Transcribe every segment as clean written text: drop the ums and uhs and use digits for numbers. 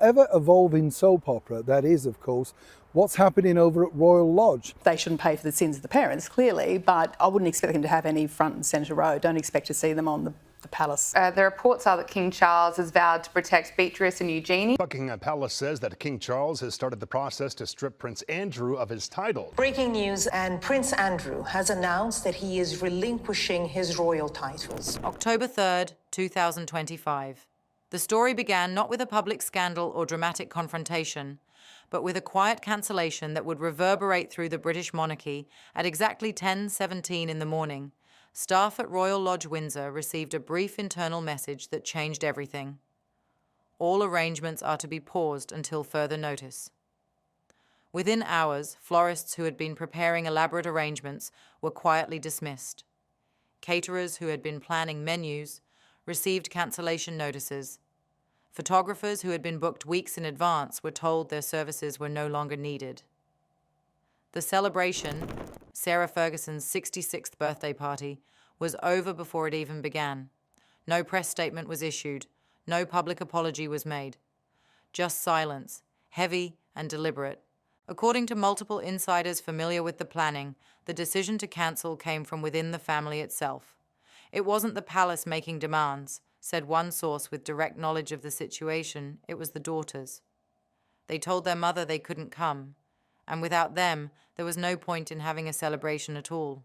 ever-evolving soap opera that is, of course, what's happening over at Royal Lodge. They shouldn't pay for the sins of the parents, clearly, but I wouldn't expect them to have any front and centre row. Don't expect to see them on the palace. The reports are that King Charles has vowed to protect Beatrice and Eugenie. Buckingham Palace says that King Charles has started the process to strip Prince Andrew of his title. Breaking news, and Prince Andrew has announced that he is relinquishing his royal titles. October 3rd, 2025. The story began not with a public scandal or dramatic confrontation, but with a quiet cancellation that would reverberate through the British monarchy at exactly 10:17 in the morning. Staff at Royal Lodge, Windsor received a brief internal message that changed everything. All arrangements are to be paused until further notice. Within hours, florists who had been preparing elaborate arrangements were quietly dismissed. Caterers who had been planning menus received cancellation notices. Photographers who had been booked weeks in advance were told their services were no longer needed. The celebration, Sarah Ferguson's 66th birthday party, was over before it even began. No press statement was issued. No public apology was made. Just silence, heavy and deliberate. According to multiple insiders familiar with the planning, the decision to cancel came from within the family itself. It wasn't the palace making demands, said one source with direct knowledge of the situation. It was the daughters. They told their mother they couldn't come, and without them, there was no point in having a celebration at all.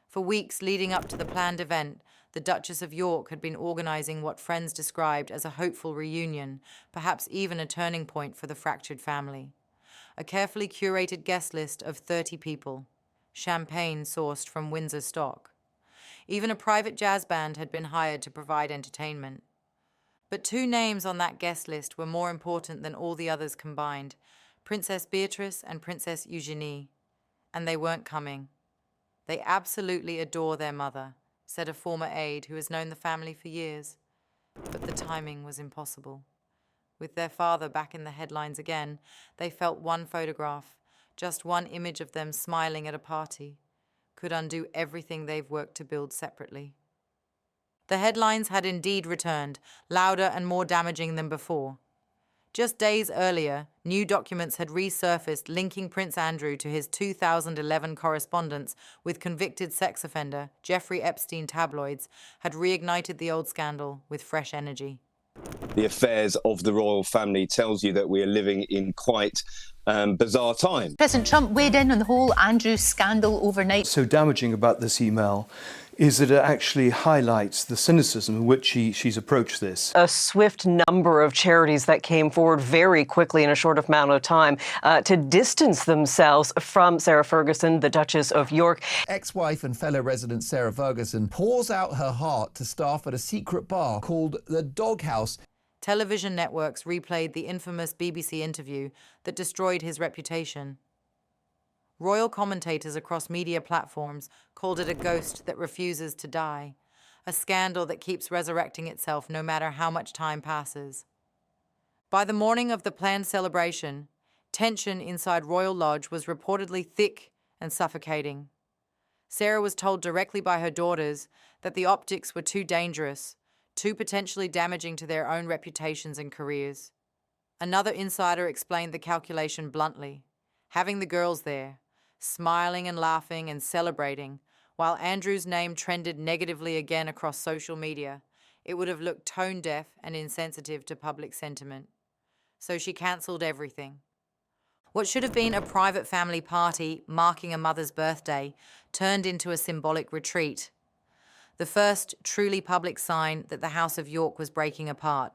For weeks leading up to the planned event, the Duchess of York had been organising what friends described as a hopeful reunion, perhaps even a turning point for the fractured family. A carefully curated guest list of 30 people, champagne sourced from Windsor stock. Even a private jazz band had been hired to provide entertainment. But two names on that guest list were more important than all the others combined: Princess Beatrice and Princess Eugenie. And they weren't coming. They absolutely adore their mother, said a former aide who has known the family for years. But the timing was impossible. With their father back in the headlines again, they felt one photograph, just one image of them smiling at a party, could undo everything they've worked to build separately. The headlines had indeed returned, louder and more damaging than before. Just days earlier, new documents had resurfaced linking Prince Andrew to his 2011 correspondence with convicted sex offender Jeffrey Epstein. Tabloids had reignited the old scandal with fresh energy. The affairs of the royal family tells you that we are living in quite bizarre times. President Trump weighed in on the whole Andrew scandal overnight. So damaging about this email is that it actually highlights the cynicism in which she's approached this. A swift number of charities that came forward very quickly in a short amount of time to distance themselves from Sarah Ferguson, the Duchess of York. Ex-wife and fellow resident Sarah Ferguson pours out her heart to staff at a secret bar called the Doghouse. Television networks replayed the infamous BBC interview that destroyed his reputation. Royal commentators across media platforms called it a ghost that refuses to die, a scandal that keeps resurrecting itself no matter how much time passes. By the morning of the planned celebration, tension inside Royal Lodge was reportedly thick and suffocating. Sarah was told directly by her daughters that the optics were too dangerous, too potentially damaging to their own reputations and careers. Another insider explained the calculation bluntly: having the girls there, smiling and laughing and celebrating, while Andrew's name trended negatively again across social media, it would have looked tone-deaf and insensitive to public sentiment. So she cancelled everything. What should have been a private family party marking a mother's birthday turned into a symbolic retreat. The first truly public sign that the House of York was breaking apart,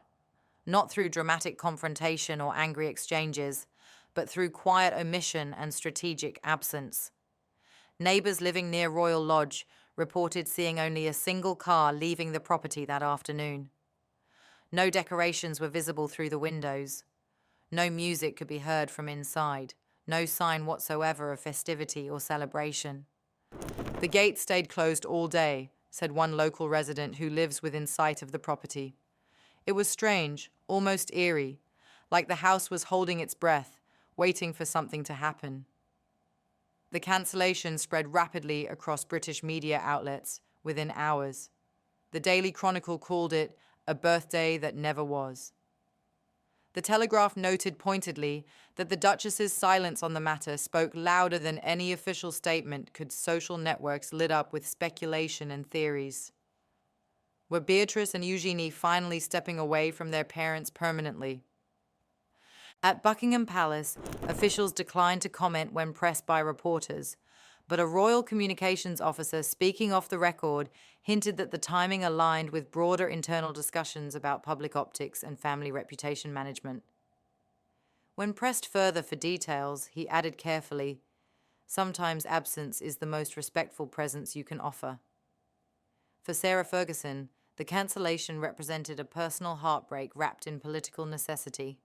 not through dramatic confrontation or angry exchanges, but through quiet omission and strategic absence. Neighbours living near Royal Lodge reported seeing only a single car leaving the property that afternoon. No decorations were visible through the windows. No music could be heard from inside. No sign whatsoever of festivity or celebration. The gate stayed closed all day, said one local resident who lives within sight of the property. It was strange, almost eerie, like the house was holding its breath, waiting for something to happen. The cancellation spread rapidly across British media outlets within hours. The Daily Chronicle called it a birthday that never was. The Telegraph noted pointedly that the Duchess's silence on the matter spoke louder than any official statement could social networks lit up with speculation and theories. Were Beatrice and Eugenie finally stepping away from their parents permanently? At Buckingham Palace, officials declined to comment when pressed by reporters, but a royal communications officer speaking off the record hinted that the timing aligned with broader internal discussions about public optics and family reputation management. When pressed further for details, he added carefully, "Sometimes absence is the most respectful presence you can offer." For Sarah Ferguson, the cancellation represented a personal heartbreak wrapped in political necessity.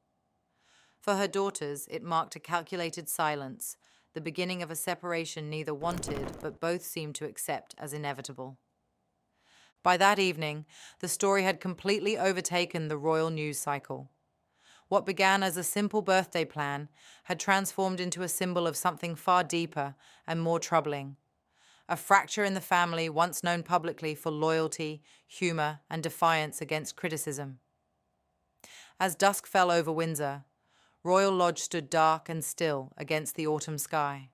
For her daughters, it marked a calculated silence, the beginning of a separation neither wanted but both seemed to accept as inevitable. By that evening, the story had completely overtaken the royal news cycle. What began as a simple birthday plan had transformed into a symbol of something far deeper and more troubling. A fracture in the family once known publicly for loyalty, humor, and defiance against criticism. As dusk fell over Windsor, Royal Lodge stood dark and still against the autumn sky.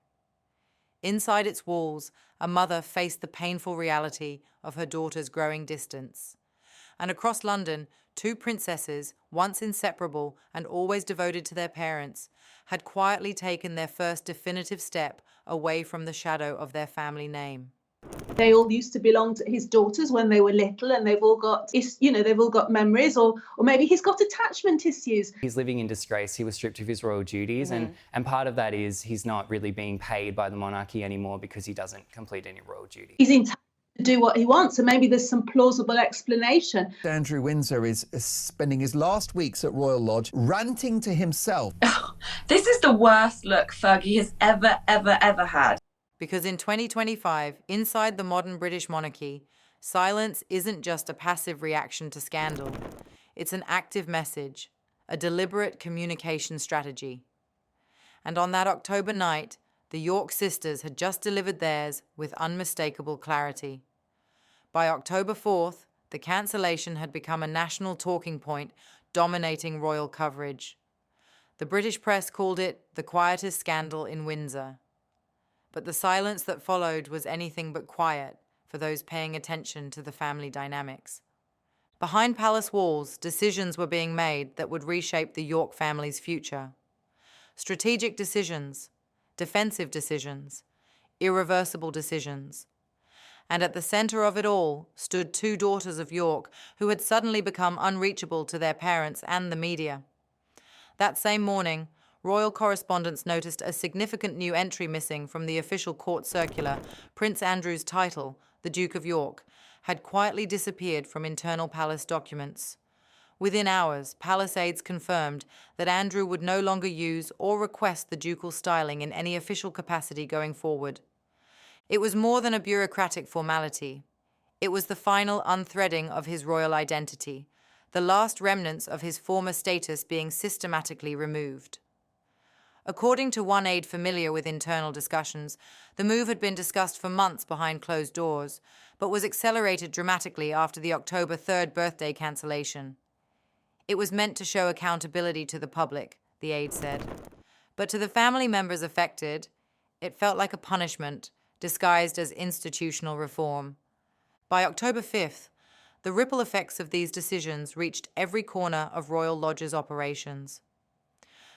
Inside its walls, a mother faced the painful reality of her daughter's growing distance. And across London, two princesses, once inseparable and always devoted to their parents, had quietly taken their first definitive step away from the shadow of their family name. They all used to belong to his daughters when they were little, and they've all got, they've all got memories, or maybe he's got attachment issues. He's living in disgrace. He was stripped of his royal duties, and part of that is he's not really being paid by the monarchy anymore because he doesn't complete any royal duties. He's entitled to do what he wants, and maybe there's some plausible explanation. Andrew Windsor is spending his last weeks at Royal Lodge ranting to himself. This is the worst look Fergie has ever had. Because in 2025, inside the modern British monarchy, silence isn't just a passive reaction to scandal. It's an active message, a deliberate communication strategy. And on that October night, the York sisters had just delivered theirs with unmistakable clarity. By October 4th, the cancellation had become a national talking point, dominating royal coverage. The British press called it the quietest scandal in Windsor. But the silence that followed was anything but quiet for those paying attention to the family dynamics. Behind palace walls, decisions were being made that would reshape the York family's future. Strategic decisions, defensive decisions, irreversible decisions. And at the center of it all stood two daughters of York who had suddenly become unreachable to their parents and the media. That same morning, royal correspondents noticed a significant new entry missing from the official court circular. Prince Andrew's title, the Duke of York, had quietly disappeared from internal palace documents. Within hours, palace aides confirmed that Andrew would no longer use or request the ducal styling in any official capacity going forward. It was more than a bureaucratic formality. It was the final unthreading of his royal identity, the last remnants of his former status being systematically removed. According to one aide familiar with internal discussions, the move had been discussed for months behind closed doors, but was accelerated dramatically after the October 3rd birthday cancellation. It was meant to show accountability to the public, the aide said. But to the family members affected, it felt like a punishment, disguised as institutional reform. By October 5th, the ripple effects of these decisions reached every corner of Royal Lodge's operations.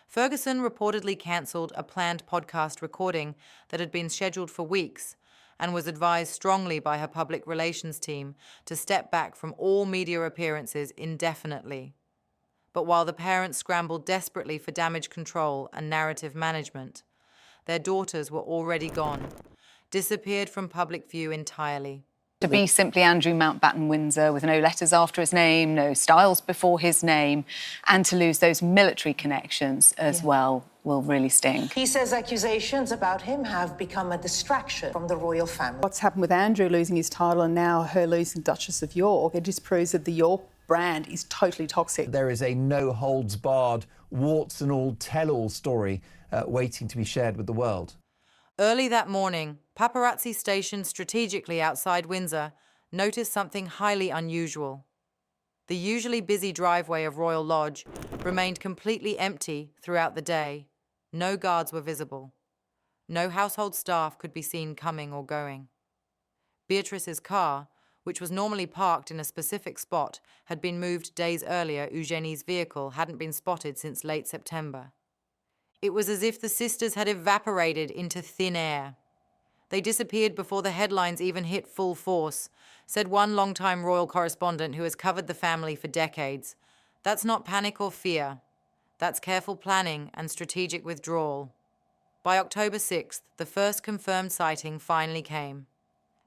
Ferguson reportedly cancelled a planned podcast recording that had been scheduled for weeks and was advised strongly by her public relations team to step back from all media appearances indefinitely. But while the parents scrambled desperately for damage control and narrative management, their daughters were already gone, disappeared from public view entirely. To be simply Andrew Mountbatten Windsor with no letters after his name, no styles before his name, and to lose those military connections as well will really sting. He says accusations about him have become a distraction from the royal family. What's happened with Andrew losing his title and now her losing Duchess of York, it just proves that the York brand is totally toxic. There is a no-holds-barred, warts-and-all tell-all story waiting to be shared with the world. Early that morning, paparazzi stationed strategically outside Windsor noticed something highly unusual. The usually busy driveway of Royal Lodge remained completely empty throughout the day. No guards were visible. No household staff could be seen coming or going. Beatrice's car, which was normally parked in a specific spot, had been moved days earlier. Eugenie's vehicle hadn't been spotted since late September. It was as if the sisters had evaporated into thin air. They disappeared before the headlines even hit full force, said one longtime royal correspondent who has covered the family for decades. That's not panic or fear. That's careful planning and strategic withdrawal. By October 6th, the first confirmed sighting finally came.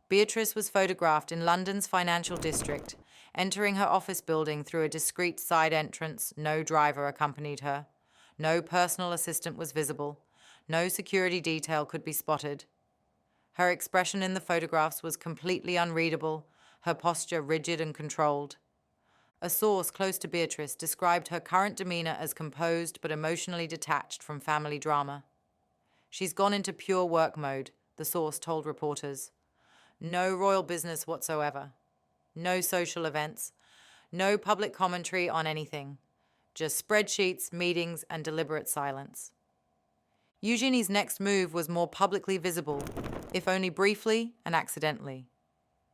Beatrice was photographed in London's financial district, entering her office building through a discreet side entrance. No driver accompanied her. No personal assistant was visible. No security detail could be spotted. Her expression in the photographs was completely unreadable, her posture rigid and controlled. A source close to Beatrice described her current demeanor as composed but emotionally detached from family drama. She's gone into pure work mode, the source told reporters. No royal business whatsoever. No social events. No public commentary on anything. Just spreadsheets, meetings, and deliberate silence. Eugenie's next move was more publicly visible, if only briefly and accidentally.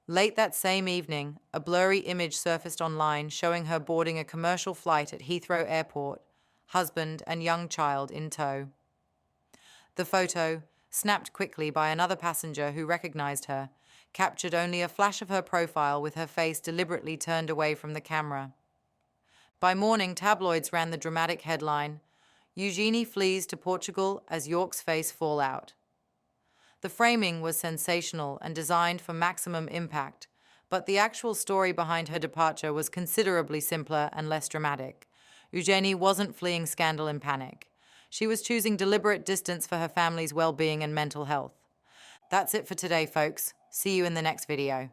Late that same evening, a blurry image surfaced online showing her boarding a commercial flight at Heathrow Airport, husband and young child in tow. The photo, snapped quickly by another passenger who recognized her, captured only a flash of her profile with her face deliberately turned away from the camera. By morning, tabloids ran the dramatic headline, "Eugenie flees to Portugal as York's face fall out." The framing was sensational and designed for maximum impact, but the actual story behind her departure was considerably simpler and less dramatic. Eugenie wasn't fleeing scandal in panic. She was choosing deliberate distance for her family's well-being and mental health. That's it for today, folks. See you in the next video.